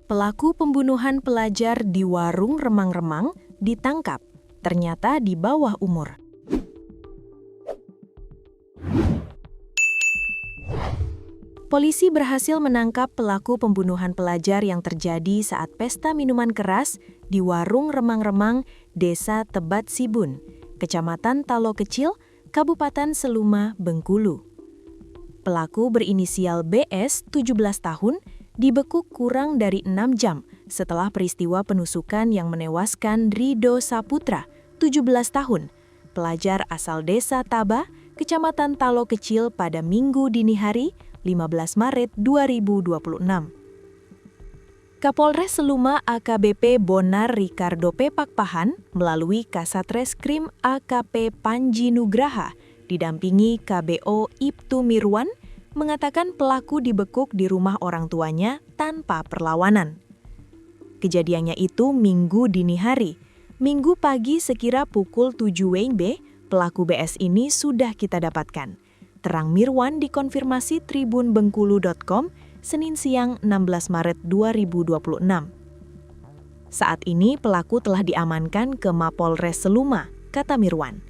Pelaku pembunuhan pelajar di warung remang-remang ditangkap, ternyata di bawah umur. Polisi berhasil menangkap pelaku pembunuhan pelajar yang terjadi saat pesta minuman keras di warung remang-remang Desa Tebat Sibun, Kecamatan Talo Kecil, Kabupaten Seluma, Bengkulu. Pelaku berinisial BS, 17 tahun, dibekuk kurang dari 6 jam setelah peristiwa penusukan yang menewaskan Rido Saputra, 17 tahun, pelajar asal Desa Taba, Kecamatan Talo Kecil pada Minggu dini hari, 15 Maret 2026. Kapolres Seluma AKBP Bonar Ricardo Pepakpahan melalui Kasatreskrim AKP Panji Nugraha didampingi KBO Ibtu Mirwan mengatakan pelaku dibekuk di rumah orang tuanya tanpa perlawanan. Kejadiannya itu Minggu dini hari. Minggu pagi sekira pukul 7 WIB, pelaku BS ini sudah kita dapatkan. Terang Mirwan dikonfirmasi tribunbengkulu.com Senin siang 16 Maret 2026. Saat ini pelaku telah diamankan ke Mapolres Seluma, kata Mirwan.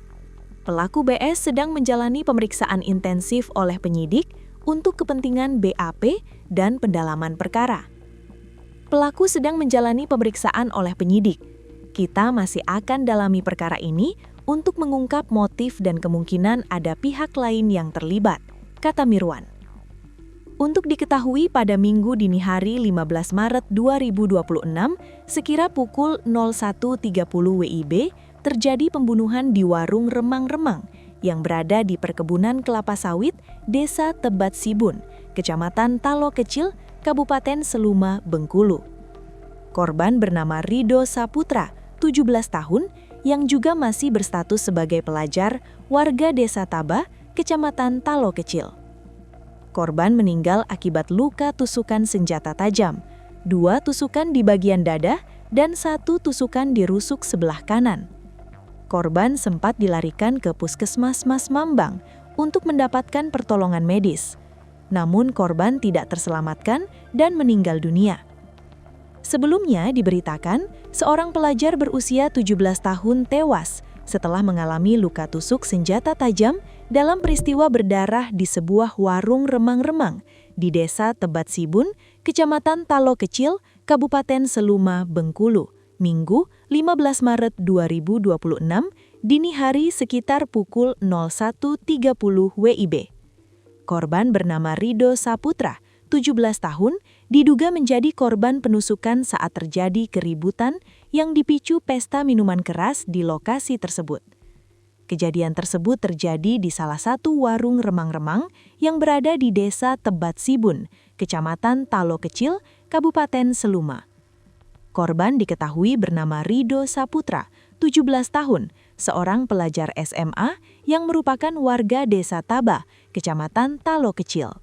Pelaku BS sedang menjalani pemeriksaan intensif oleh penyidik untuk kepentingan BAP dan pendalaman perkara. Pelaku sedang menjalani pemeriksaan oleh penyidik. Kita masih akan dalami perkara ini untuk mengungkap motif dan kemungkinan ada pihak lain yang terlibat, kata Mirwan. Untuk diketahui pada Minggu dini hari 15 Maret 2026, sekira pukul 01.30 WIB, terjadi pembunuhan di warung remang-remang yang berada di perkebunan kelapa sawit Desa Tebat Sibun, Kecamatan Talo Kecil, Kabupaten Seluma, Bengkulu. Korban bernama Rido Saputra, 17 tahun, yang juga masih berstatus sebagai pelajar warga Desa Taba, Kecamatan Talo Kecil. Korban meninggal akibat luka tusukan senjata tajam, 2 tusukan di bagian dada dan 1 tusukan di rusuk sebelah kanan. Korban sempat dilarikan ke Puskesmas Mas Mambang untuk mendapatkan pertolongan medis. Namun korban tidak terselamatkan dan meninggal dunia. Sebelumnya diberitakan, seorang pelajar berusia 17 tahun tewas setelah mengalami luka tusuk senjata tajam dalam peristiwa berdarah di sebuah warung remang-remang di Desa Tebat Sibun, Kecamatan Talo Kecil, Kabupaten Seluma, Bengkulu, Minggu 15 Maret 2026, dini hari sekitar pukul 01.30 WIB. Korban bernama Rido Saputra, 17 tahun, diduga menjadi korban penusukan saat terjadi keributan yang dipicu pesta minuman keras di lokasi tersebut. Kejadian tersebut terjadi di salah satu warung remang-remang yang berada di Desa Tebat Sibun, Kecamatan Talo Kecil, Kabupaten Seluma. Korban diketahui bernama Rido Saputra, 17 tahun, seorang pelajar SMA yang merupakan warga Desa Taba, Kecamatan Talo Kecil.